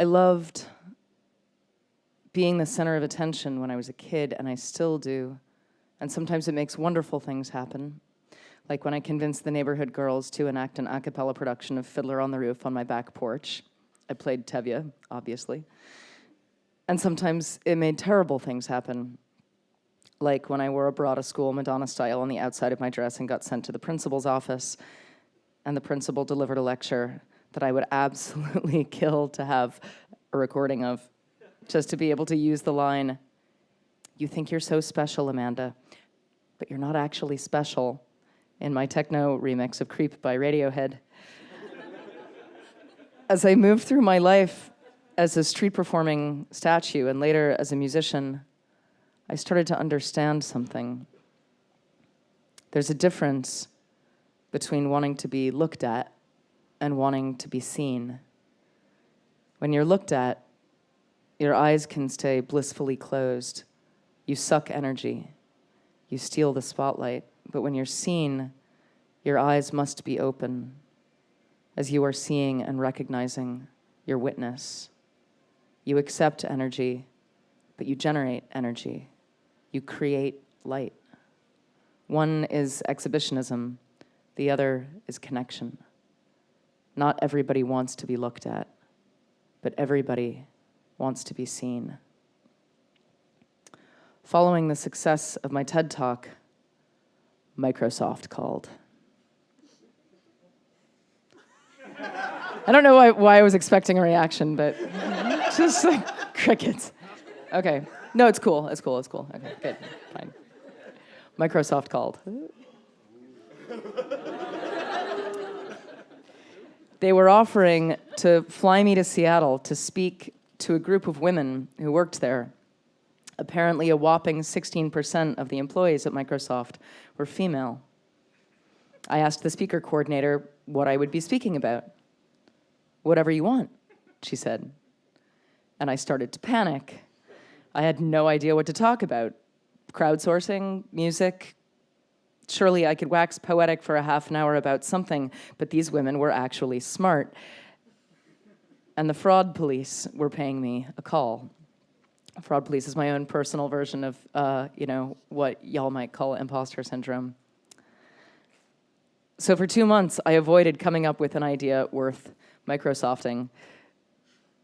I loved being the center of attention when I was a kid, and I still do. And sometimes it makes wonderful things happen. Like when I convinced the neighborhood girls to enact an a cappella production of Fiddler on the Roof on my back porch. I played Tevye, obviously. And sometimes it made terrible things happen. Like when I wore a bra to school, Madonna style, on the outside of my dress and got sent to the principal's office, and the principal delivered a lecture that I would absolutely kill to have a recording of, just to be able to use the line, "You think you're so special, Amanda, but you're not actually special," in my techno remix of Creep by Radiohead. As I moved through my life as a street performing statue and later as a musician, I started to understand something. There's a difference between wanting to be looked at and wanting to be seen. When you're looked at, your eyes can stay blissfully closed. You suck energy. You steal the spotlight. But when you're seen, your eyes must be open as you are seeing and recognizing your witness. You accept energy, but you generate energy. You create light. One is exhibitionism, the other is connection. Not everybody wants to be looked at, but everybody wants to be seen. Following the success of my TED Talk, Microsoft called. I don't know why I was expecting a reaction, but just like crickets. Okay. No, it's cool. It's cool. Okay, good. Fine. Microsoft called. They were offering to fly me to Seattle to speak to a group of women who worked there. Apparently, a whopping 16% of the employees at Microsoft were female. I asked the speaker coordinator what I would be speaking about. "Whatever you want," she said. And I started to panic. I had no idea what to talk about. Crowdsourcing, music. Surely I could wax poetic for a half an hour about something, but these women were actually smart. And the fraud police were paying me a call. Fraud police is my own personal version of, what y'all might call imposter syndrome. So for 2 months, I avoided coming up with an idea worth Microsofting.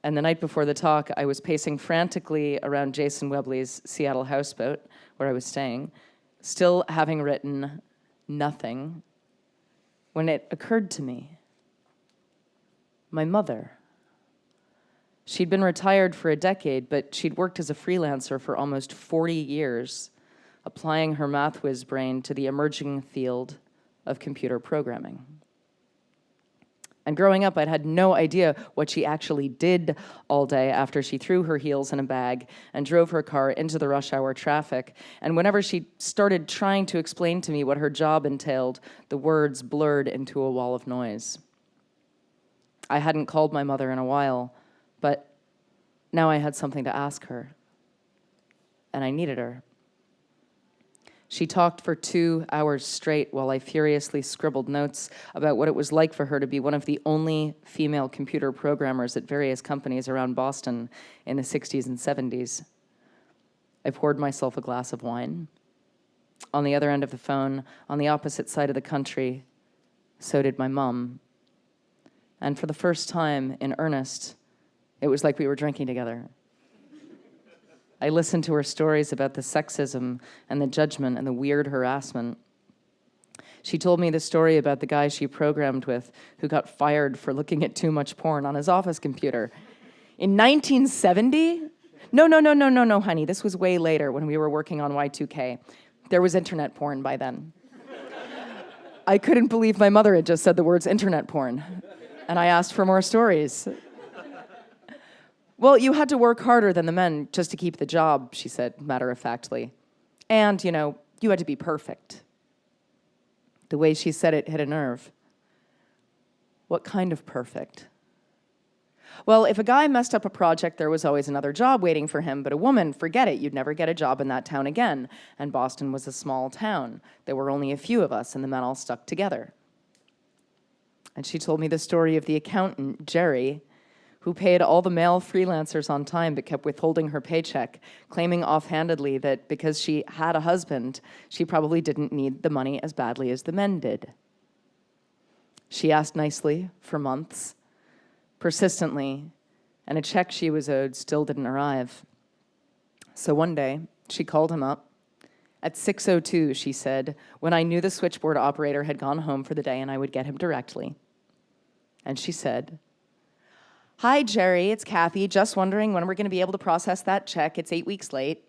And the night before the talk, I was pacing frantically around Jason Webley's Seattle houseboat, where I was staying, still having written nothing, when it occurred to me. My mother. She'd been retired for a decade, but she'd worked as a freelancer for almost 40 years, applying her math whiz brain to the emerging field of computer programming. And growing up, I'd had no idea what she actually did all day after she threw her heels in a bag and drove her car into the rush hour traffic. And whenever she started trying to explain to me what her job entailed, the words blurred into a wall of noise. I hadn't called my mother in a while, but now I had something to ask her. And I needed her. She talked for 2 hours straight while I furiously scribbled notes about what it was like for her to be one of the only female computer programmers at various companies around Boston in the 60s and 70s. I poured myself a glass of wine. On the other end of the phone, on the opposite side of the country, so did my mom. And for the first time, in earnest, it was like we were drinking together. I listened to her stories about the sexism and the judgment and the weird harassment. She told me the story about the guy she programmed with who got fired for looking at too much porn on his office computer. In 1970? No, honey. This was way later when we were working on Y2K. There was internet porn by then. I couldn't believe my mother had just said the words internet porn. And I asked for more stories. "Well, you had to work harder than the men just to keep the job," she said matter-of-factly. "And, you had to be perfect." The way she said it hit a nerve. What kind of perfect? Well, if a guy messed up a project, there was always another job waiting for him, but a woman, forget it, you'd never get a job in that town again. And Boston was a small town. There were only a few of us, and the men all stuck together. And she told me the story of the accountant, Jerry, who paid all the male freelancers on time but kept withholding her paycheck, claiming offhandedly that because she had a husband, she probably didn't need the money as badly as the men did. She asked nicely for months, persistently, and a check she was owed still didn't arrive. So one day, she called him up. At 6:02, she said, when I knew the switchboard operator had gone home for the day and I would get him directly. And she said, "Hi, Jerry, it's Kathy. Just wondering when we're going to be able to process that check. It's 8 weeks late."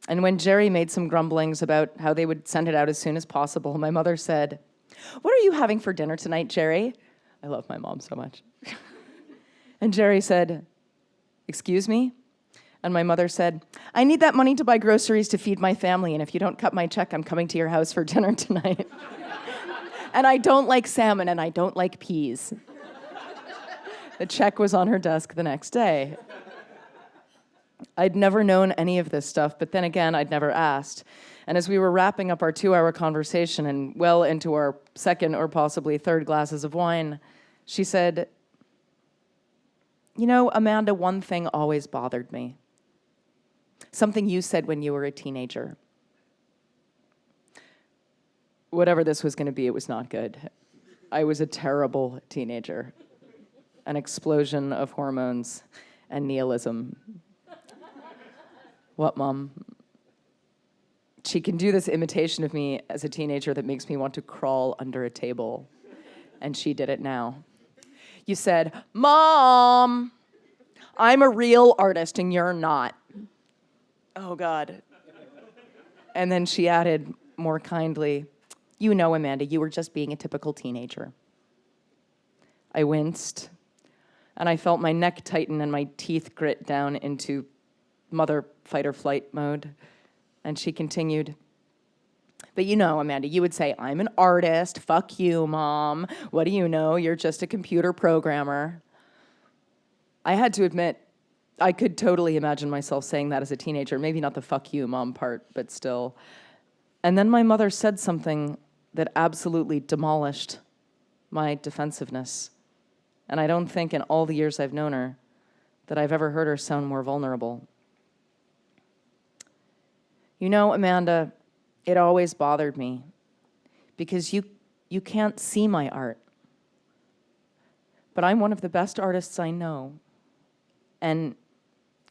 And when Jerry made some grumblings about how they would send it out as soon as possible, my mother said, "What are you having for dinner tonight, Jerry?" I love my mom so much. And Jerry said, "Excuse me?" And my mother said, "I need that money to buy groceries to feed my family, and if you don't cut my check, I'm coming to your house for dinner tonight. And I don't like salmon, and I don't like peas." The check was on her desk the next day. I'd never known any of this stuff, but then again, I'd never asked. And as we were wrapping up our 2-hour conversation and well into our second or possibly third glasses of wine, she said, "You know, Amanda, one thing always bothered me. Something you said when you were a teenager." Whatever this was going to be, it was not good. I was a terrible teenager. An explosion of hormones and nihilism. What, Mom? She can do this imitation of me as a teenager that makes me want to crawl under a table. And she did it now. "You said, 'Mom, I'm a real artist and you're not.'" Oh, God. And then she added more kindly, "You know, Amanda, you were just being a typical teenager." I winced, and I felt my neck tighten and my teeth grit down into mother fight or flight mode. And she continued, "But you know, Amanda, you would say, 'I'm an artist. Fuck you, Mom. What do you know? You're just a computer programmer.'" I had to admit, I could totally imagine myself saying that as a teenager. Maybe not the "fuck you, Mom" part, but still. And then my mother said something that absolutely demolished my defensiveness. And I don't think in all the years I've known her that I've ever heard her sound more vulnerable. "You know, Amanda, it always bothered me because you can't see my art. But I'm one of the best artists I know. And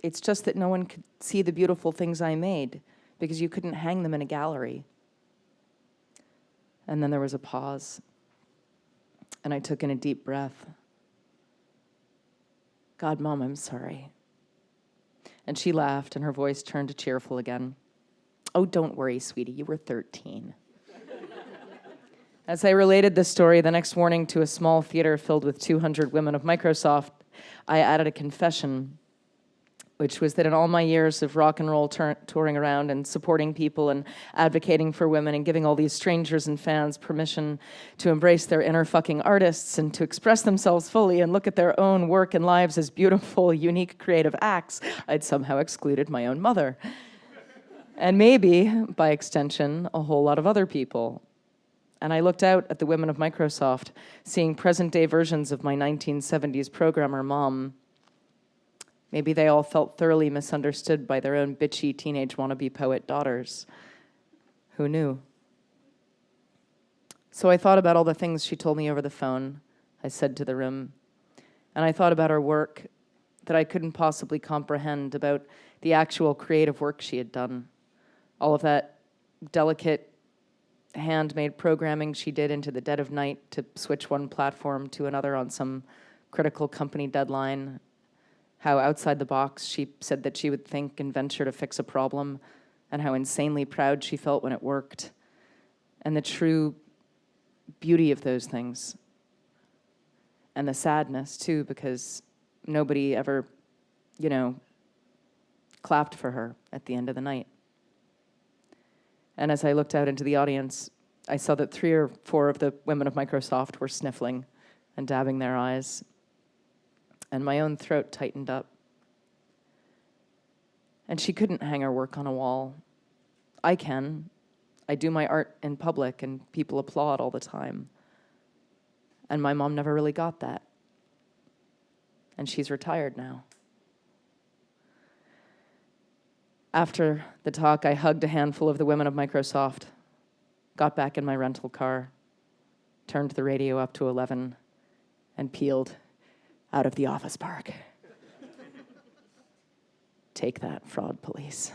it's just that no one could see the beautiful things I made because you couldn't hang them in a gallery." And then there was a pause, and I took in a deep breath. "God, Mom, I'm sorry." And she laughed, and her voice turned to cheerful again. "Oh, don't worry, sweetie, you were 13. As I related this story the next morning to a small theater filled with 200 women of Microsoft, I added a confession, which was that in all my years of rock and roll touring around and supporting people and advocating for women and giving all these strangers and fans permission to embrace their inner fucking artists and to express themselves fully and look at their own work and lives as beautiful, unique, creative acts, I'd somehow excluded my own mother. And maybe, by extension, a whole lot of other people. And I looked out at the women of Microsoft, seeing present-day versions of my 1970s programmer mom. Maybe they all felt thoroughly misunderstood by their own bitchy teenage wannabe poet daughters. Who knew? So I thought about all the things she told me over the phone, I said to the room. And I thought about her work that I couldn't possibly comprehend, about the actual creative work she had done. All of that delicate, handmade programming she did into the dead of night to switch one platform to another on some critical company deadline. How outside the box she said that she would think and venture to fix a problem, and how insanely proud she felt when it worked. And the true beauty of those things. And the sadness, too, because nobody ever, clapped for her at the end of the night. And as I looked out into the audience, I saw that 3 or 4 of the women of Microsoft were sniffling and dabbing their eyes. And my own throat tightened up. And she couldn't hang her work on a wall. I can. I do my art in public, and people applaud all the time. And my mom never really got that. and she's retired now. After the talk, I hugged a handful of the women of Microsoft, got back in my rental car, turned the radio up to 11, and peeled out of the office park. Take that, fraud police.